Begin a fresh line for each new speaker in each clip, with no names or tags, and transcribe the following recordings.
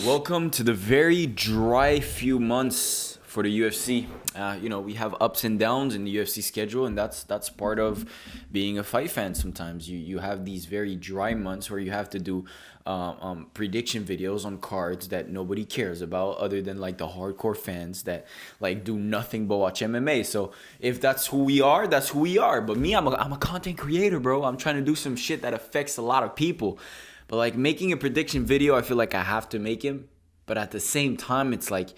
Welcome to the very dry few months for the UFC. We have ups and downs in the UFC schedule, and that's part of being a fight fan. Sometimes you have these very dry months where you have to do prediction videos on cards that nobody cares about, other than like the hardcore fans that like do nothing but watch MMA. So if that's who we are, that's who we are. But me, I'm a content creator, bro. I'm trying to do some shit that affects a lot of people. But like making a prediction video, I feel like I have to make him. But at the same time, it's like,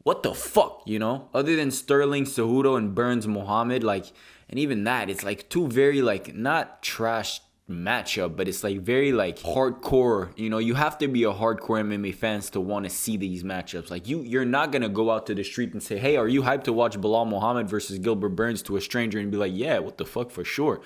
what the fuck, you know? Other than Sterling, Cejudo, and Burns, Muhammad, like, and even that, it's like two very like not trash matchup, but it's like very like hardcore. You know, you have to be a hardcore MMA fans to want to see these matchups. Like you're not gonna go out to the street and say, hey, are you hyped to watch Belal Muhammad versus Gilbert Burns to a stranger and be like, yeah, what the fuck, for sure.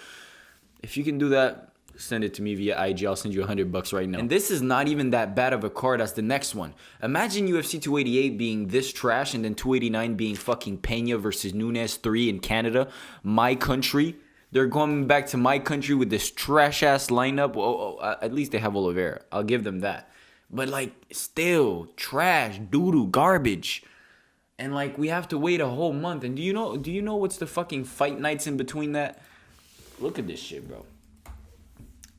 If you can do that, send it to me via IG. I'll send you $100 right now. And this is not even that bad of a card as the next one. Imagine UFC 288 being this trash and then 289 being fucking Pena versus Nunes 3 in Canada. My country. They're going back to my country with this trash-ass lineup. At least they have Oliveira. I'll give them that. But, like, still, trash, doo-doo, garbage. And, like, we have to wait a whole month. And do you know what's the fucking fight nights in between that? Look at this shit, bro.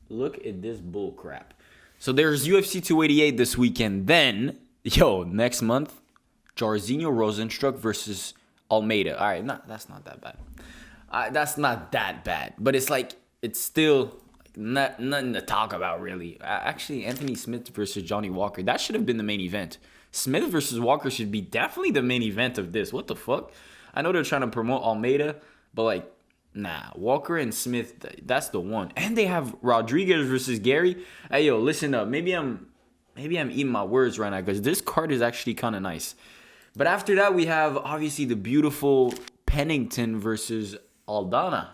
Look at this bull crap. So there's UFC 288 this weekend. Then, next month, Jairzinho Rozenstruik versus Almeida. All right, that's not that bad. That's not that bad. But it's like, it's still nothing to talk about, really. Actually, Anthony Smith versus Johnny Walker. That should have been the main event. Smith versus Walker should be definitely the main event of this. What the fuck? I know they're trying to promote Almeida, but like, nah, Walker and Smith, that's the one. And they have Rodriguez versus Gary. Hey, listen up. Maybe I'm eating my words right now because this card is actually kind of nice. But after that, we have obviously the beautiful Pennington versus Aldana.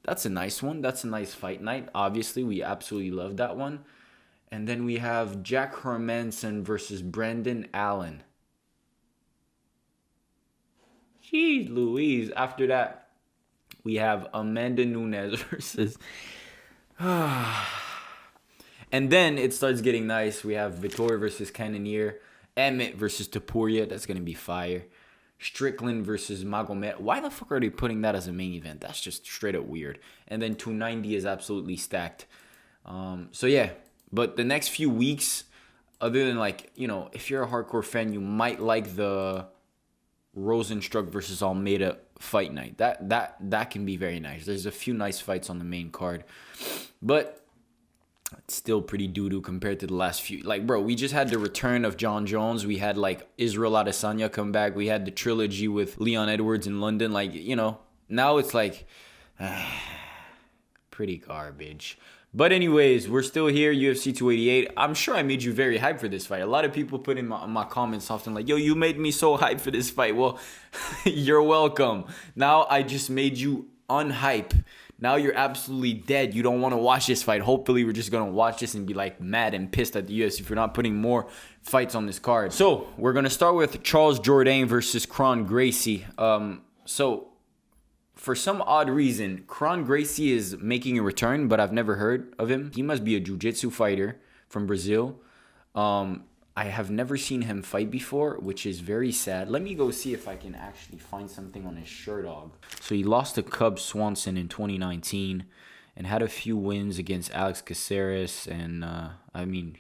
That's a nice one. That's a nice fight night. Obviously, we absolutely love that one. And then we have Jack Hermanson versus Brendan Allen. Jeez Louise. After that, we have Amanda Nunes versus... And then it starts getting nice. We have Vittori versus Cannonier. Emmett versus Topuria. That's going to be fire. Strickland versus Magomed. Why the fuck are they putting that as a main event? That's just straight up weird. And then 290 is absolutely stacked. So yeah. But the next few weeks, other than like, if you're a hardcore fan, you might like the Rozenstruik versus Almeida fight night. That can be very nice. There's a few nice fights on the main card, but it's still pretty doo-doo compared to the last few. Like, bro, we just had the return of John Jones. We had like Israel Adesanya come back. We had the trilogy with Leon Edwards in London. Like, now it's like pretty garbage. But anyways, we're still here, UFC 288. I'm sure I made you very hyped for this fight. A lot of people put in my comments often like, yo, you made me so hyped for this fight. Well, you're welcome. Now I just made you unhype. Now you're absolutely dead. You don't want to watch this fight. Hopefully, we're just going to watch this and be like mad and pissed at the UFC for not putting more fights on this card. So we're going to start with Charles Jourdain versus Jourdain Gracie. For some odd reason, Jourdain Gracie is making a return, but I've never heard of him. He must be a jiu-jitsu fighter from Brazil. I have never seen him fight before, which is very sad. Let me go see if I can actually find something on his Sherdog. So he lost to Cub Swanson in 2019 and had a few wins against Alex Caceres. And,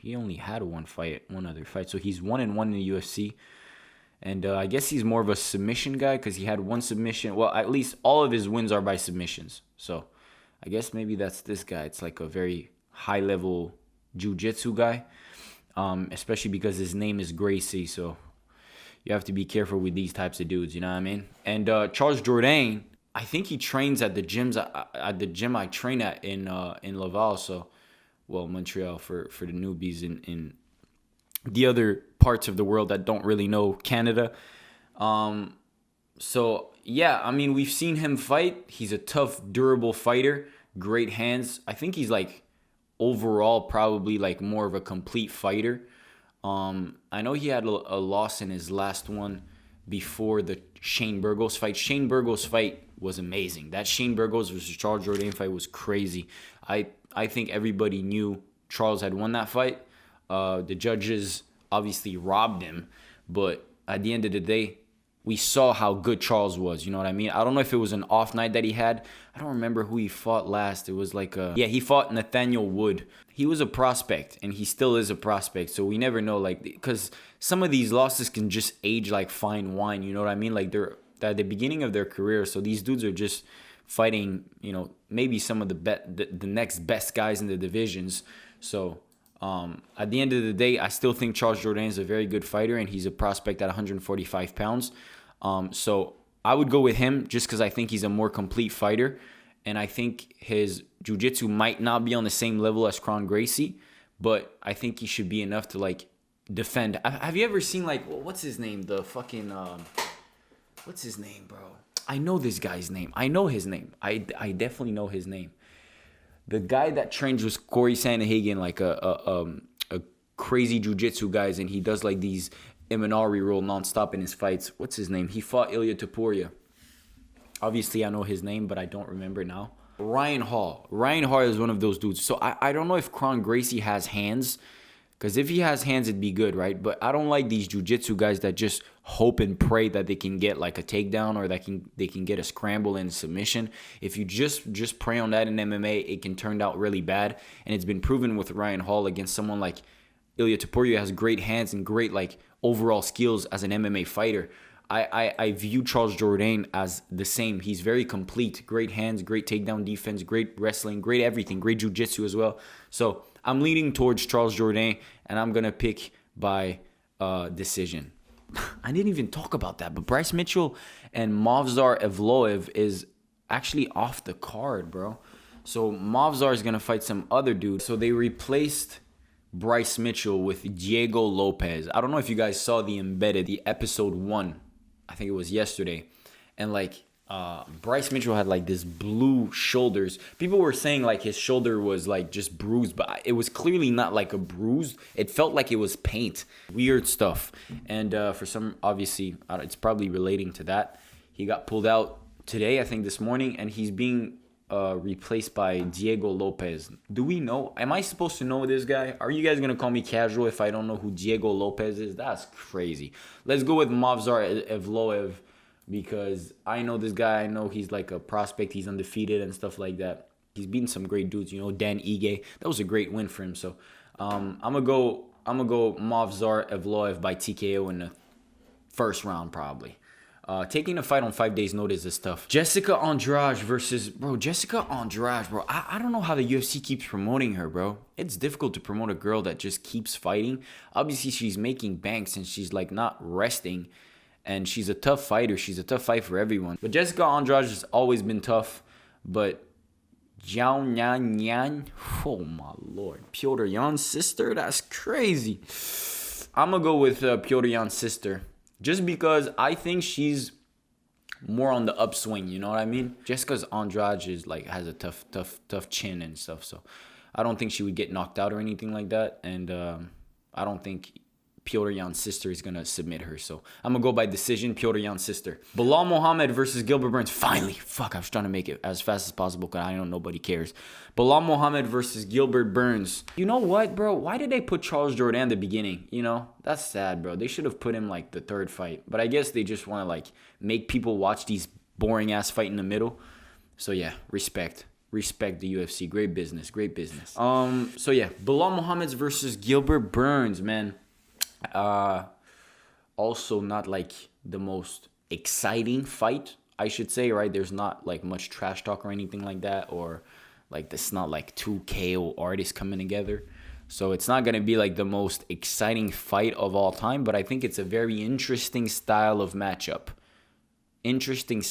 he only had one other fight. So he's 1-1 in the UFC. And I guess he's more of a submission guy because he had one submission. Well, at least all of his wins are by submissions. So I guess maybe that's this guy. It's like a very high-level jiu-jitsu guy, especially because his name is Gracie. So you have to be careful with these types of dudes, you know what I mean? And Charles Jourdain, I think he trains at the gym I train at in Laval. So, Montreal for the newbies in the other parts of the world that don't really know Canada. So yeah, we've seen him fight. He's a tough, durable fighter. Great hands. I think he's like overall probably like more of a complete fighter. I know he had a loss in his last one before the Shane Burgos fight. Shane Burgos fight was amazing. That Shane Burgos versus Charles Jourdain fight was crazy. I think everybody knew Charles had won that fight. The judges obviously robbed him. But at the end of the day, we saw how good Charles was. You know what I mean? I don't know if it was an off night that he had. I don't remember who he fought last. It was like he fought Nathaniel Wood. He was a prospect, and he still is a prospect. So we never know, like, because some of these losses can just age like fine wine. You know what I mean? Like, they're at the beginning of their career. So these dudes are just fighting, maybe some of the next best guys in the divisions. So at the end of the day, I still think Charles Jourdain is a very good fighter, and he's a prospect at 145 pounds. So I would go with him just because I think he's a more complete fighter, and I think his jiu-jitsu might not be on the same level as Jourdain Gracie, but I think he should be enough to, like, defend. Have you ever seen, like, what's his name? The fucking, what's his name, bro? I know this guy's name. I know his name. I definitely know his name. The guy that trains with Corey Sandhagen, like a crazy jiu-jitsu guys, and he does like these Imanari roll nonstop in his fights. What's his name? He fought Ilia Topuria. Obviously, I know his name, but I don't remember now. Ryan Hall. Ryan Hall is one of those dudes. So I don't know if Jourdain Gracie has hands. Because if he has hands, it'd be good, right? But I don't like these jiu-jitsu guys that just hope and pray that they can get like a takedown or that they can get a scramble and submission. If you just pray on that in MMA, it can turn out really bad. And it's been proven with Ryan Hall against someone like Ilia Topuria, has great hands and great like overall skills as an MMA fighter. I view Charles Jourdain as the same. He's very complete. Great hands, great takedown defense, great wrestling, great everything, great jiu-jitsu as well. So I'm leaning towards Charles Jourdain, and I'm going to pick by decision. I didn't even talk about that, but Bryce Mitchell and Movsar Evloev is actually off the card, bro. So Movsar is going to fight some other dude. So they replaced Bryce Mitchell with Diego Lopes. I don't know if you guys saw the Embedded, the episode 1. I think it was yesterday. And like Bryce Mitchell had like this blue shoulders. People were saying like his shoulder was like just bruised, but it was clearly not like a bruise. It felt like it was paint. Weird stuff. And for some, obviously, it's probably relating to that. He got pulled out today, I think this morning, and he's being replaced by Diego Lopes. Do we know? Am I supposed to know this guy? Are you guys going to call me casual if I don't know who Diego Lopes is? That's crazy. Let's go with Movsar Evloev because I know this guy. I know he's like a prospect. He's undefeated and stuff like that. He's beaten some great dudes, Dan Ige. That was a great win for him. So I'm gonna go Movsar Evloev by TKO in the first round probably. Taking a fight on 5 days' notice is tough. Jessica Andrade versus... Bro, Jessica Andrade, bro. I don't know how the UFC keeps promoting her, bro. It's difficult to promote a girl that just keeps fighting. Obviously, she's making banks and she's, like, not resting. And she's a tough fighter. She's a tough fight for everyone. But Jessica Andrade has always been tough. But Jourdain Yan... Oh, my Lord. Petr Yan's sister? That's crazy. I'm going to go with Petr Yan's sister. Just because I think she's more on the upswing, you know what I mean? Jessica Andrade is like has a tough chin and stuff, so I don't think she would get knocked out or anything like that. And I don't think Petr Yan's sister is gonna submit her, so I'm gonna go by decision. Petr Yan's sister. Belal Muhammad versus Gilbert Burns. Finally, fuck! I was trying to make it as fast as possible because I know nobody cares. Belal Muhammad versus Gilbert Burns. You know what, bro? Why did they put Charles Jourdain at the beginning? That's sad, bro. They should have put him like the third fight, but I guess they just want to like make people watch these boring ass fight in the middle. So yeah, respect the UFC. Great business. So yeah, Belal Muhammad versus Gilbert Burns, man. Also not like the most exciting fight, I should say, right? There's not like much trash talk or anything like that, or like it's not like two KO artists coming together. So it's not going to be like the most exciting fight of all time, but I think it's a very interesting style of matchup. Interesting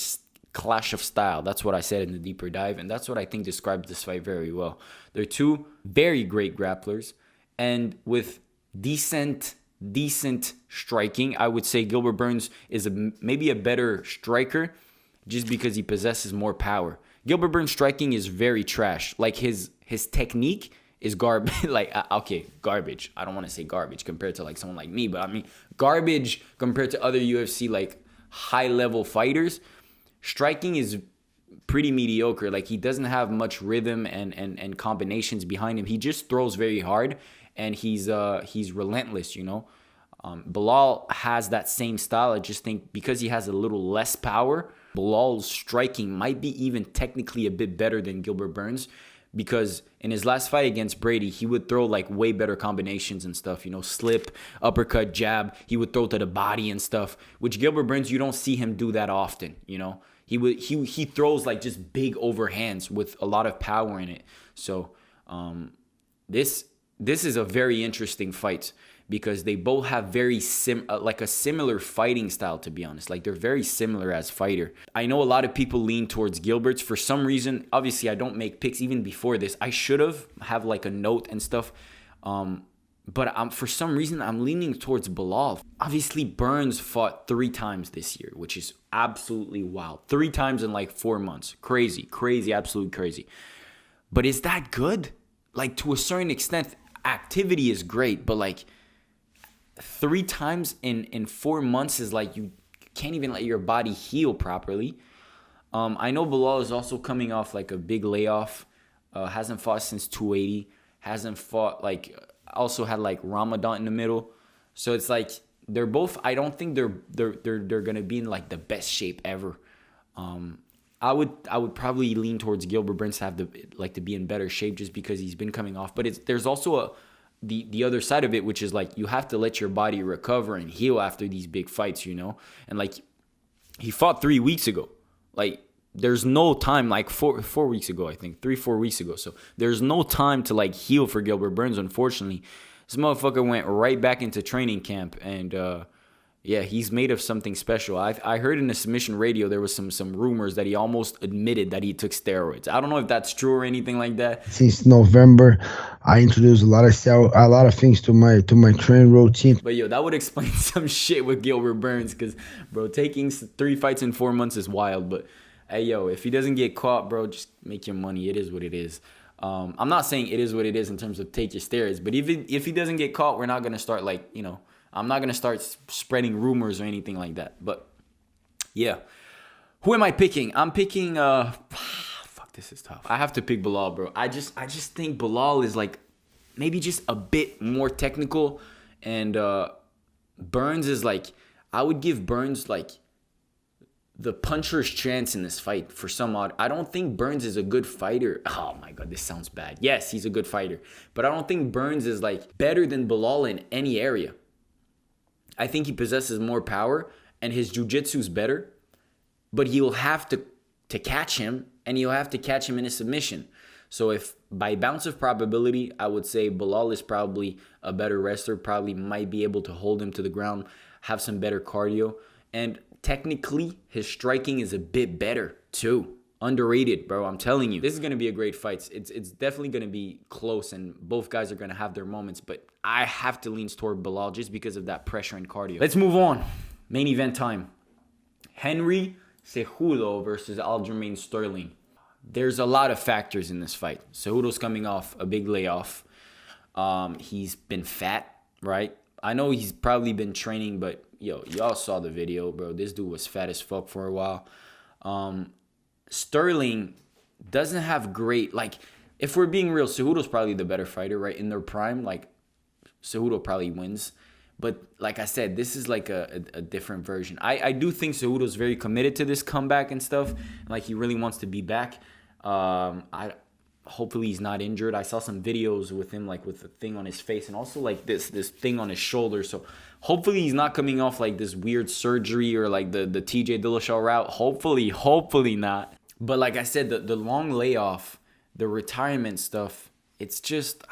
clash of style. That's what I said in the deeper dive, and that's what I think describes this fight very well. They're two very great grapplers, and with decent striking. I would say Gilbert Burns is maybe a better striker just because he possesses more power. Gilbert Burns' striking is very trash. Like his technique is garbage. Garbage. I don't want to say garbage compared to like someone like me, but I mean garbage compared to other UFC like high-level fighters. Striking is pretty mediocre. Like he doesn't have much rhythm and combinations behind him. He just throws very hard. And he's relentless, Belal has that same style. I just think because he has a little less power, Belal's striking might be even technically a bit better than Gilbert Burns, because in his last fight against Brady, he would throw like way better combinations and stuff, slip, uppercut, jab. He would throw to the body and stuff, which Gilbert Burns, you don't see him do that often, He throws like just big overhands with a lot of power in it. So this is a very interesting fight, because they both have very a similar fighting style, to be honest. Like, they're very similar as fighter. I know a lot of people lean towards Gilbert's for some reason. Obviously, I don't make picks even before this. I should have like a note and stuff. But for some reason, I'm leaning towards Belal. Obviously, Burns fought 3 times this year, which is absolutely wild. 3 times in like 4 months. Crazy, absolutely crazy. But is that good? Like, to a certain extent, activity is great, but like 3 times in 4 months is like, you can't even let your body heal properly. I know Belal is also coming off like a big layoff. Hasn't fought since 280. Hasn't fought also had like Ramadan in the middle. So it's like they're both, I don't think they're gonna be in like the best shape ever. I would probably lean towards Gilbert Burns to have to be in better shape, just because he's been coming off. But there's also the other side of it, which is like you have to let your body recover and heal after these big fights, And like, he fought 3 weeks ago. Like, there's no time, like 4 weeks ago, I think 3-4 weeks ago. So there's no time to like heal for Gilbert Burns. Unfortunately, this motherfucker went right back into training camp, and yeah, he's made of something special. I heard in the submission radio there was some rumors that he almost admitted that he took steroids. I don't know if that's true or anything like that.
Since November, I introduced a lot of things to my training routine.
But yo, that would explain some shit with Gilbert Burns, because bro, taking 3 fights in 4 months is wild. But hey, yo, if he doesn't get caught, bro, just make your money. It is what it is. I'm not saying it is what it is in terms of take your steroids, but if he doesn't get caught, we're not gonna start I'm not gonna start spreading rumors or anything like that. But yeah, who am I picking? I'm picking. Fuck, this is tough. I have to pick Belal, bro. I just think Belal is like maybe just a bit more technical, and Burns is like, I would give Burns like the puncher's chance in this fight for some odd. I don't think Burns is a good fighter. Oh my God, this sounds bad. Yes, he's a good fighter, but I don't think Burns is like better than Belal in any area. I think he possesses more power and his jiu-jitsu is better, but he'll have to catch him, and he'll have to catch him in a submission. So if by bounce of probability, I would say Belal is probably a better wrestler, probably might be able to hold him to the ground, have some better cardio, and technically his striking is a bit better too. Underrated, bro. I'm telling you. This is going to be a great fight. It's definitely going to be close, and both guys are going to have their moments, but I have to lean toward Belal just because of that pressure and cardio. Let's move on. Main event time. Henry Cejudo versus Aljamain Sterling. There's a lot of factors in this fight. Cejudo's coming off a big layoff. He's been fat, right? I know he's probably been training, but yo, y'all saw the video, bro. This dude was fat as fuck for a while. Sterling doesn't have great, like, if we're being real, Cejudo's probably the better fighter, right? In their prime, like, Cejudo probably wins. But like I said, this is like a different version. I do think Cejudo's very committed to this comeback and stuff. Like, he really wants to be back. Hopefully he's not injured. I saw some videos with him, like, with a thing on his face and also like this thing on his shoulder. So hopefully he's not coming off like this weird surgery or like the TJ Dillashaw route. Hopefully not. But like I said, the long layoff, the retirement stuff, it's just,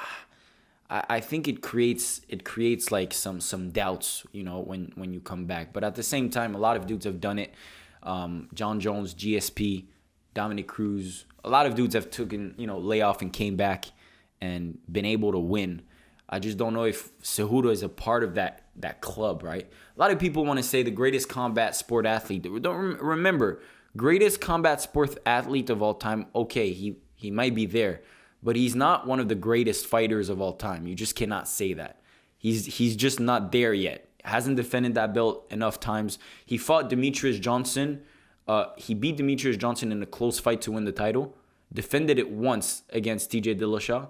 I think it creates like some doubts, when you come back. But at the same time, a lot of dudes have done it. John Jones, GSP, Dominic Cruz, a lot of dudes have taken, layoff and came back and been able to win. I just don't know if Cejudo is a part of that club, right? A lot of people want to say the greatest combat sport athlete. Don't remember, greatest combat sport athlete of all time. Okay, he might be there, but he's not one of the greatest fighters of all time. You just cannot say that. He's just not there yet. Hasn't defended that belt enough times. He fought Demetrius Johnson. He beat Demetrius Johnson in a close fight to win the title. Defended it once against TJ Dillashaw.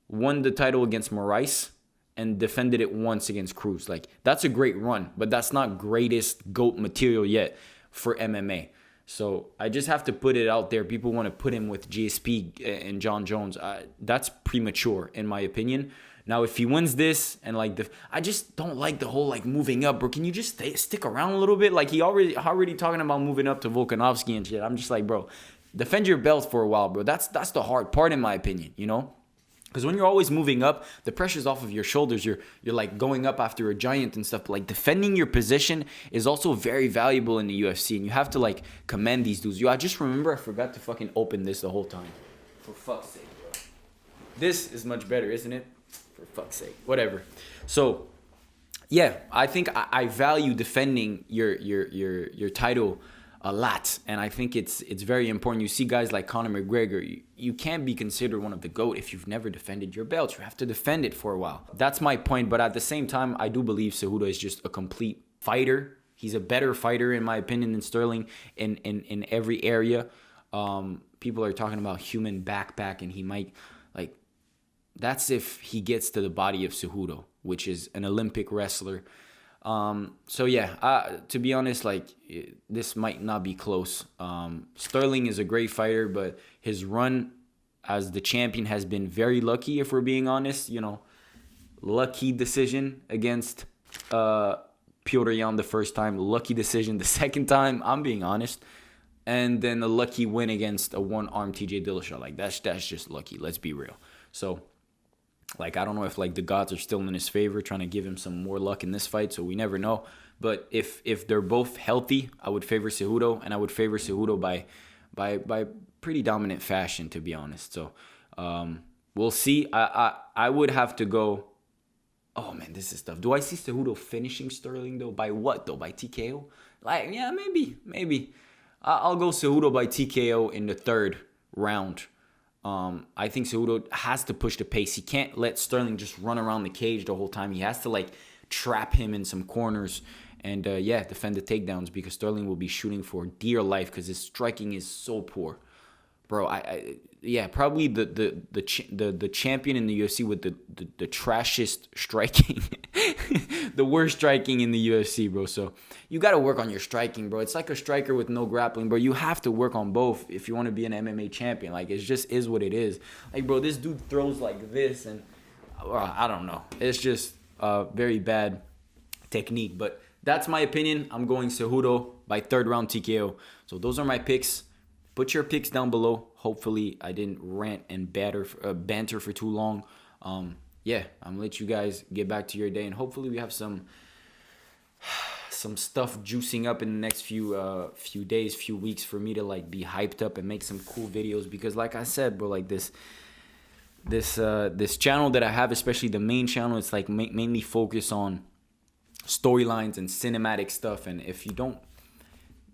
Won the title against Moraes. and defended it once against Cruz. Like, that's a great run, but that's not greatest GOAT material yet for MMA. So I just have to put it out there. People want to put him with GSP and John Jones. That's premature, in my opinion. Now, if he wins this and like I just don't like the whole like moving up, bro. Can you just stick around a little bit? Like, he already talking about moving up to Volkanovski and shit. I'm just like, bro, defend your belt for a while, bro. That's the hard part, in my opinion, you know? Because when you're always moving up, the pressure's off of your shoulders. You're like going up after a giant and stuff. But like defending your position is also very valuable in the UFC. And you have to like commend these dudes. I just remember I forgot to fucking open this the whole time. For fuck's sake, bro. This is much better, isn't it? For fuck's sake. Whatever. So, yeah, I think I value defending your title a lot, and I think it's very important. You see guys like Conor McGregor, you can't be considered one of the GOAT if you've never defended your belt. You have to defend it for a while. That's my point, but at the same time, I do believe Cejudo is just a complete fighter. He's a better fighter, in my opinion, than Sterling in every area. People are talking about human backpack, and he might, like, that's if he gets to the body of Cejudo, which is an Olympic wrestler. So yeah, to be honest, like, this might not be close. Sterling is a great fighter, but his run as the champion has been very lucky, if we're being honest. You know, lucky decision against Petr Yan the first time, lucky decision the second time, I'm being honest, and then a lucky win against a one-armed TJ Dillashaw. Like, that's just lucky, let's be real. So, like, I don't know if like the gods are still in his favor, trying to give him some more luck in this fight, so we never know. But if they're both healthy, I would favor Cejudo, and I would favor Cejudo by pretty dominant fashion, to be honest. So we'll see. I would have to go. Oh man, this is tough. Do I see Cejudo finishing Sterling though? By what though? By TKO? Like, yeah, maybe. I'll go Cejudo by TKO in the third round. I think Cejudo has to push the pace. He can't let Sterling just run around the cage the whole time. He has to like trap him in some corners and defend the takedowns, because Sterling will be shooting for dear life because his striking is so poor, bro. Probably the champion in the UFC with the trashiest striking, the worst striking in the UFC, bro. So you got to work on your striking, bro. It's like a striker with no grappling, bro. You have to work on both if you want to be an MMA champion. Like, it just is what it is. Like, bro, this dude throws like this, and I don't know. It's just very bad technique. But that's my opinion. I'm going Cejudo by third round TKO. So those are my picks. Put your picks down below. Hopefully I didn't rant and banter for too long. I'm gonna let you guys get back to your day, and hopefully we have some stuff juicing up in the next few days, few weeks, for me to like be hyped up and make some cool videos. Because like I said, bro, like this channel that I have, especially the main channel, it's like mainly focused on storylines and cinematic stuff. And if you don't,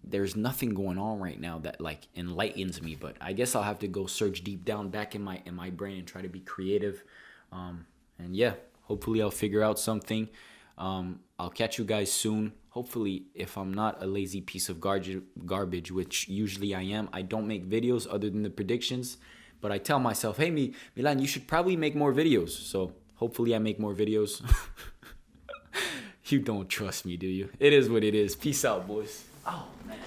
there's nothing going on right now that like enlightens me. But I guess I'll have to go search deep down back in my brain and try to be creative. And yeah, hopefully I'll figure out something. I'll catch you guys soon. Hopefully, if I'm not a lazy piece of garbage, which usually I am, I don't make videos other than the predictions. But I tell myself, hey, Milan, you should probably make more videos. So hopefully I make more videos. You don't trust me, do you? It is what it is. Peace out, boys. Oh, man.